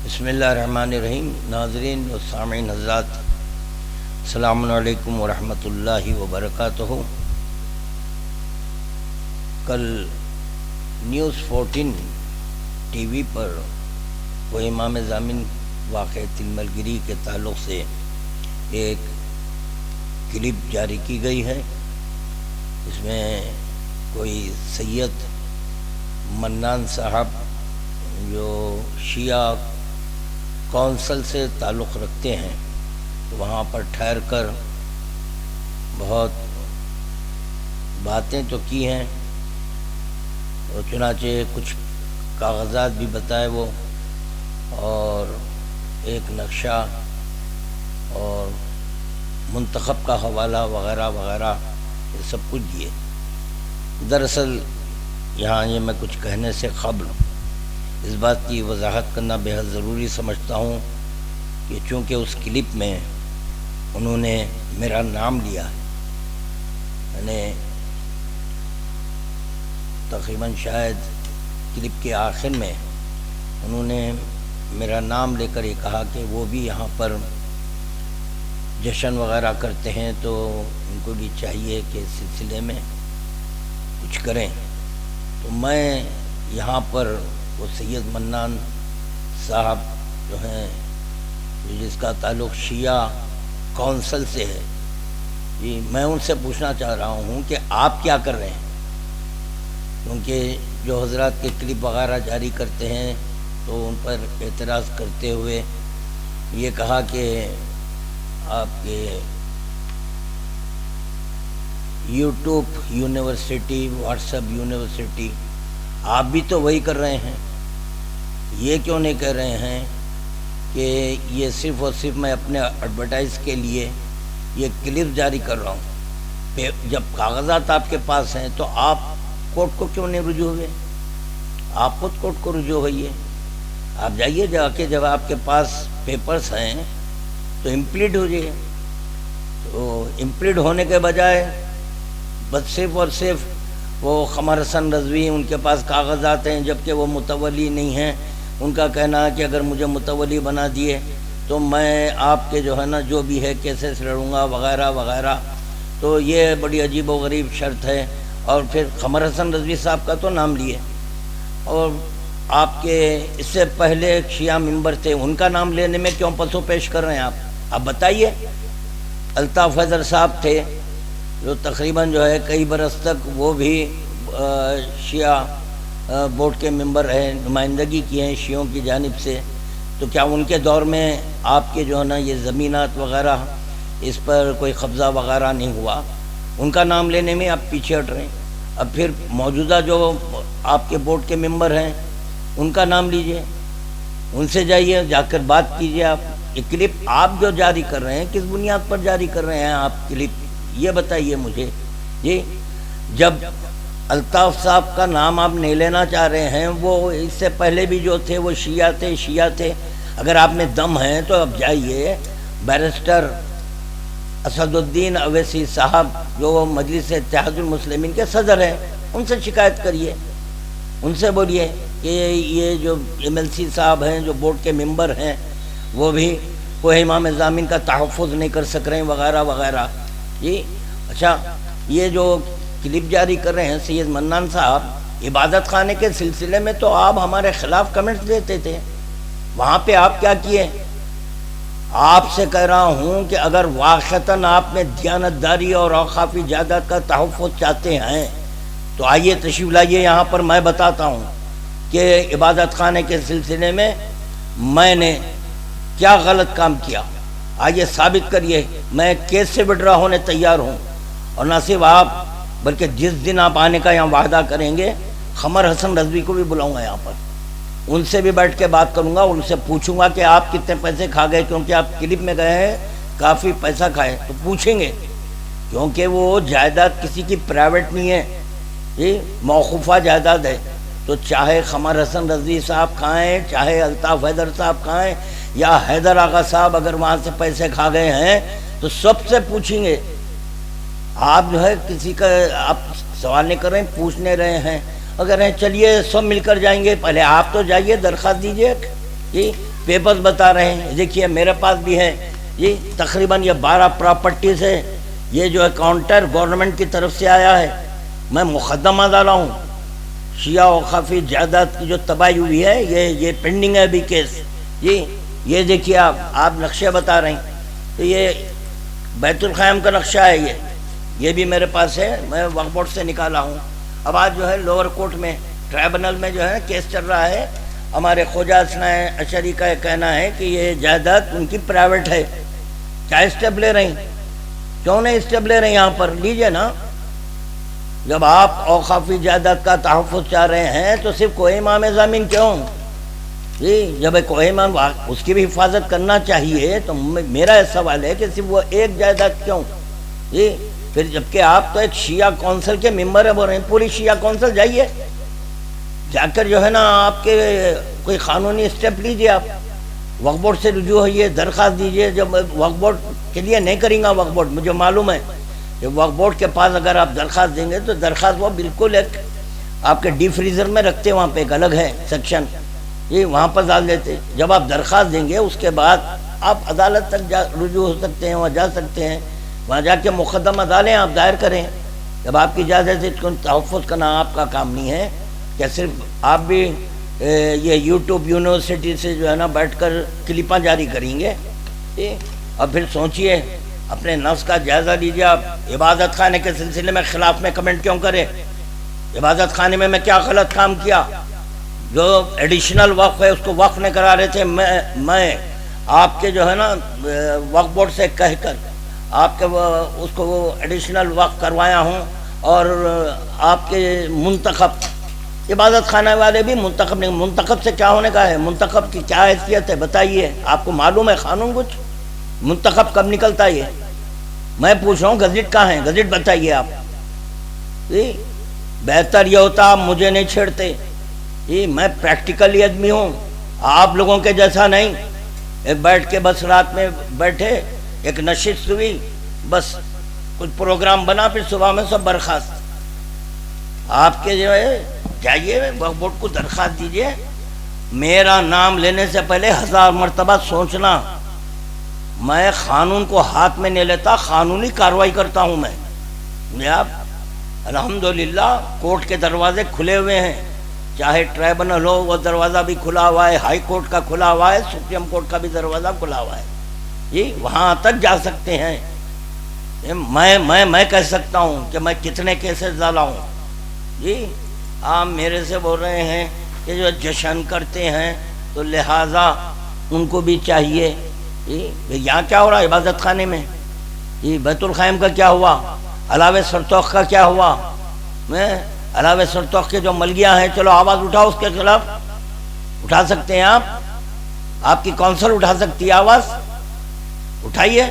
بسم اللہ الرحمن الرحیم۔ ناظرین و سامعین حضرات، السلام علیکم ورحمۃ اللہ وبرکاتہ۔ کل نیوز 14 ٹی وی پر وہ امام ضامن واقع تلمل گری کے تعلق سے ایک کلپ جاری کی گئی ہے۔ اس میں کوئی سید منان صاحب جو شیعہ کونسل سے تعلق رکھتے ہیں وہاں پر ٹھہر کر بہت باتیں تو کی ہیں، اور چنانچہ کچھ کاغذات بھی بتائے وہ، اور ایک نقشہ اور منتخب کا حوالہ وغیرہ وغیرہ یہ سب کچھ دیے۔ دراصل یہاں یہ میں کچھ کہنے سے قبل اس بات کی وضاحت کرنا بے حد ضروری سمجھتا ہوں کہ چونکہ اس کلپ میں انہوں نے میرا نام لیا ہے، یعنی تقریباً شاید کلپ کے آخر میں انہوں نے میرا نام لے کر یہ کہا کہ وہ بھی یہاں پر جشن وغیرہ کرتے ہیں تو ان کو بھی چاہیے کہ اس سلسلے میں کچھ کریں۔ تو میں یہاں پر وہ سید منان صاحب جو ہیں جس کا تعلق شیعہ کونسل سے ہے، جی میں ان سے پوچھنا چاہ رہا ہوں کہ آپ کیا کر رہے ہیں، کیونکہ جو حضرات کے کلپ وغیرہ جاری کرتے ہیں تو ان پر اعتراض کرتے ہوئے یہ کہا کہ آپ کے YouTube university, what's app university, آپ بھی تو وہی کر رہے ہیں، یہ کیوں نہیں کہہ رہے ہیں کہ یہ صرف اور صرف میں اپنے ایڈورٹائز کے لیے یہ کلپ جاری کر رہا ہوں؟ جب کاغذات آپ کے پاس ہیں تو آپ کورٹ کو کیوں نہیں رجوع ہوئے؟ آپ خود کورٹ کو رجوع ہوئیے، آپ جائیے جا کے، جب آپ کے پاس پیپرز ہیں تو امپلیڈ ہو جائیے۔ تو امپلیڈ ہونے کے بجائے بس صرف اور صرف وہ قمر حسن رضوی ان کے پاس کاغذات ہیں جبکہ وہ متولی نہیں ہیں، ان کا کہنا ہے کہ اگر مجھے متولی بنا دیے تو میں آپ کے جو ہے نا جو بھی ہے کیسز لڑوں گا وغیرہ وغیرہ۔ تو یہ بڑی عجیب و غریب شرط ہے، اور پھر قمر حسن رضوی صاحب کا تو نام لیے، اور آپ کے اس سے پہلے ایک شیعہ ممبر تھے ان کا نام لینے میں کیوں پسو پیش کر رہے ہیں آپ بتائیے۔ الطاف حیدر صاحب تھے جو تقریباً جو ہے کئی برس تک وہ بھی شیعہ بورڈ کے ممبر ہیں، نمائندگی کی ہیں شیعوں کی جانب سے، تو کیا ان کے دور میں آپ کے جو ہے نا یہ زمینات وغیرہ اس پر کوئی قبضہ وغیرہ نہیں ہوا؟ ان کا نام لینے میں آپ پیچھے ہٹ رہے ہیں۔ اب پھر موجودہ جو آپ کے بورڈ کے ممبر ہیں ان کا نام لیجئے، ان سے جائیے، جا کر بات کیجئے۔ آپ یہ کلپ آپ جو جاری کر رہے ہیں کس بنیاد پر جاری کر رہے ہیں آپ کلپ، یہ بتائیے مجھے۔ جی جب الطاف صاحب کا نام آپ نہیں لینا چاہ رہے ہیں، وہ اس سے پہلے بھی جو تھے وہ شیعہ تھے، اگر آپ میں دم ہیں تو اب جائیے بیرسٹر اسد الدین اویسی صاحب جو مجلس اتحاد المسلمین کے صدر ہیں ان سے شکایت کریے، ان سے بولیے کہ یہ جو ایم ایل سی صاحب ہیں جو بورڈ کے ممبر ہیں وہ بھی کوئی امام ضامن کا تحفظ نہیں کر سک رہے ہیں وغیرہ وغیرہ۔ جی اچھا، یہ جو کلپ جاری کر رہے ہیں سید منان صاحب، عبادت خانے کے سلسلے میں تو آپ ہمارے خلاف کمنٹس دیتے تھے، وہاں پہ آپ کیا کیے؟ آپ سے کہہ رہا ہوں کہ اگر واقعتاً آپ میں دیانتداری اور اوقافی جائیداد کا تحفظ چاہتے ہیں تو آئیے تشریف لائیے یہاں پر، میں بتاتا ہوں کہ عبادت خانے کے سلسلے میں نے کیا غلط کام کیا، آئیے ثابت کریے۔ میں کیس سے وڈرا ہونے تیار ہوں، اور نہ صرف آپ بلکہ جس دن آپ آنے کا یہاں وعدہ کریں گے قمر حسن رضوی کو بھی بلاؤں گا یہاں پر، ان سے بھی بیٹھ کے بات کروں گا، ان سے پوچھوں گا کہ آپ کتنے پیسے کھا گئے، کیونکہ آپ کلپ میں گئے ہیں کافی پیسہ کھائے، تو پوچھیں گے، کیونکہ وہ جائیداد کسی کی پرائیویٹ نہیں ہے، یہ موقوفہ جائیداد ہے۔ تو چاہے قمر حسن رضوی صاحب کھائیں، چاہے الطاف حیدر صاحب کھائیں، یا حیدر آغا صاحب اگر وہاں سے پیسے کھا گئے ہیں تو سب سے پوچھیں گے۔ آپ جو ہے کسی کا آپ سوال نہیں کر رہے ہیں، پوچھنے رہے ہیں، اگر ہیں چلیے سب مل کر جائیں گے، پہلے آپ تو جائیے درخواست دیجئے جی پیپرز بتا رہے ہیں، دیکھیے میرے پاس بھی ہے جی تقریباً یہ 12 پراپرٹیز ہے، یہ جو ہے کاؤنٹر گورنمنٹ کی طرف سے آیا ہے، میں مقدمہ ڈالا ہوں، شیعہ اوقافی جائیداد کی جو تباہی ہوئی ہے یہ پینڈنگ ہے ابھی کیس جی۔ یہ دیکھیے آپ نقشے بتا رہے ہیں، تو یہ بیت الخیام کا نقشہ ہے، یہ بھی میرے پاس ہے، میں وقف بورڈ سے نکالا ہوں۔ اب آج جو ہے لوور کورٹ میں ٹرائبونل میں جو ہے کیس چل رہا ہے، ہمارے خواجہ اثنا اشری کا کہنا ہے کہ یہ جائیداد ان کی پرائیویٹ ہے، کیا اسٹیپ لے رہے ہیں؟ کیوں نہیں اسٹیپ لے رہے ہیں؟ یہاں پر لیجئے نا، جب آپ اوقافی جائیداد کا تحفظ چاہ رہے ہیں تو صرف کوئی امام زمین کیوں جی؟ جب کوئی امام اس کی بھی حفاظت کرنا چاہیے تو میرا سوال ہے کہ صرف وہ ایک جائیداد کیوں جی؟ پھر جبکہ آپ تو ایک شیعہ کونسل کے ممبر ہے، بول رہے ہیں پوری شیعہ کونسل جائیے جا کر جو ہے نا آپ کے کوئی قانونی اسٹیپ لیجئے، آپ وقف بورڈ سے رجوع ہوئیے، درخواست دیجئے۔ جب وقف بورڈ کے لیے نہیں کریں گا، وقف بورڈ مجھے معلوم ہے کہ وقف بورڈ کے پاس اگر آپ درخواست دیں گے تو درخواست وہ بالکل ایک آپ کے ڈی فریزر میں رکھتے، وہاں پہ ایک الگ ہے سیکشن یہ، وہاں پر ڈال دیتے۔ جب آپ درخواست دیں گے اس کے بعد آپ عدالت تک رجوع ہو سکتے ہیں، وہاں جا سکتے ہیں، وہاں جا کے مقدمہ ڈالیں، آپ دائر کریں۔ جب آپ کی اجازت ہے تو تحفظ کرنا آپ کا کام نہیں ہے کہ صرف آپ بھی یہ یوٹیوب یونیورسٹی سے جو ہے نا بیٹھ کر کلپاں جاری کریں گے۔ اب پھر سوچئے، اپنے نفس کا جائزہ لیجیے۔ آپ عبادت خانے کے سلسلے میں خلاف میں کمنٹ کیوں کرے؟ عبادت خانے میں کیا غلط کام کیا؟ جو ایڈیشنل وقف ہے اس کو وقف نہیں کرا رہے تھے، میں آپ کے جو ہے نا وقف بورڈ سے کہہ کر آپ کے اس کو ایڈیشنل وقف کروایا ہوں، اور آپ کے منتخب عبادت خانہ والے بھی منتخب نہیں۔ منتخب سے کیا ہونے کا ہے؟ منتخب کی کیا حیثیت ہے بتائیے؟ آپ کو معلوم ہے قانون کچھ؟ منتخب کب نکلتا ہے؟ یہ میں پوچھ رہا ہوں، گزٹ کہاں ہے؟ گزٹ بتائیے آپ جی۔ بہتر یہ ہوتا آپ مجھے نہیں چھیڑتے جی، میں پریکٹیکلی آدمی ہوں، آپ لوگوں کے جیسا نہیں۔ ایک بیٹھ کے بس رات میں بیٹھے، ایک نشست ہوئی، بس کچھ پروگرام بنا، پھر صبح میں سب برخاست۔ آپ کے جو ہے جائیے وقف بورڈ کو درخواست دیجئے، میرا نام لینے سے پہلے 1000 مرتبہ سوچنا۔ میں قانون کو ہاتھ میں نہیں لیتا، قانونی کارروائی کرتا ہوں میں۔ آپ الحمدللہ کورٹ کے دروازے کھلے ہوئے ہیں، چاہے ٹرائبونل ہو وہ دروازہ بھی کھلا ہوا ہے، ہائی کورٹ کا کھلا ہوا ہے، سپریم کورٹ کا بھی دروازہ کھلا ہوا ہے جی، وہاں تک جا سکتے ہیں۔ میں کہہ سکتا ہوں کہ میں کتنے کیسز ڈالا ہوں جی۔ آپ میرے سے بول رہے ہیں کہ جو جشن کرتے ہیں تو لہٰذا ان کو بھی چاہیے جی۔ یہاں کیا ہو رہا ہے عبادت خانے میں جی؟ بیت الخیام کا کیا ہوا؟ علاوہ سرتوخ کا کیا ہوا؟ علاوہ سرتوخ کے جو ملگیاں ہیں، چلو آواز اٹھاؤ، اس کے خلاف اٹھا سکتے ہیں آپ کی کونسل اٹھا سکتی ہے، آواز اٹھائیے۔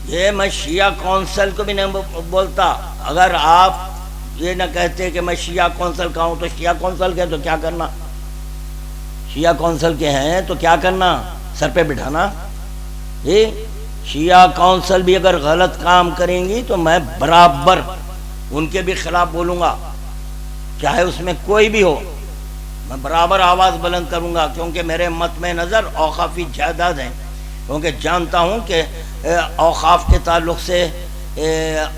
یہ میں شیعہ کونسل کو بھی نہیں بولتا، اگر آپ یہ نہ کہتے کہ میں شیعہ کونسل کا ہوں تو شیعہ کونسل کے تو کیا کرنا؟ شیعہ کونسل کے ہیں تو کیا کرنا؟ سر پہ بٹھانا جی۔ شیعہ کونسل بھی اگر غلط کام کریں گی تو میں برابر ان کے بھی خلاف بولوں گا، چاہے اس میں کوئی بھی ہو، میں برابر آواز بلند کروں گا، کیونکہ میرے مطمع نظر اوقافی جائیداد ہیں، کیونکہ جانتا ہوں کہ اوقاف کے تعلق سے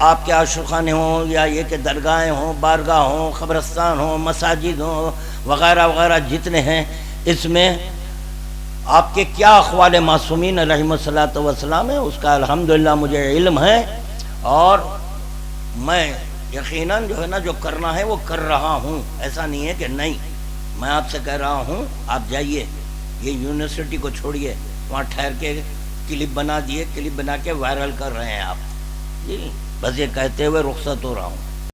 آپ کے عاشقانے ہوں یا یہ کہ درگاہیں ہوں، بارگاہ ہوں، قبرستان ہوں، مساجد ہوں، وغیرہ وغیرہ جتنے ہیں، اس میں آپ کے کیا اقوال معصومین علیہم الصلاۃ والسلام ہے، اس کا الحمدللہ مجھے علم ہے، اور میں یقیناً جو ہے نا جو کرنا ہے وہ کر رہا ہوں، ایسا نہیں ہے کہ نہیں۔ میں آپ سے کہہ رہا ہوں آپ جائیے، یہ یونیورسٹی کو چھوڑیے، وہاں ٹھہر کے کلپ بنا دیے، کلپ بنا کے وائرل کر رہے ہیں آپ جی، بس یہ کہتے ہوئے رخصت ہو رہا ہوں۔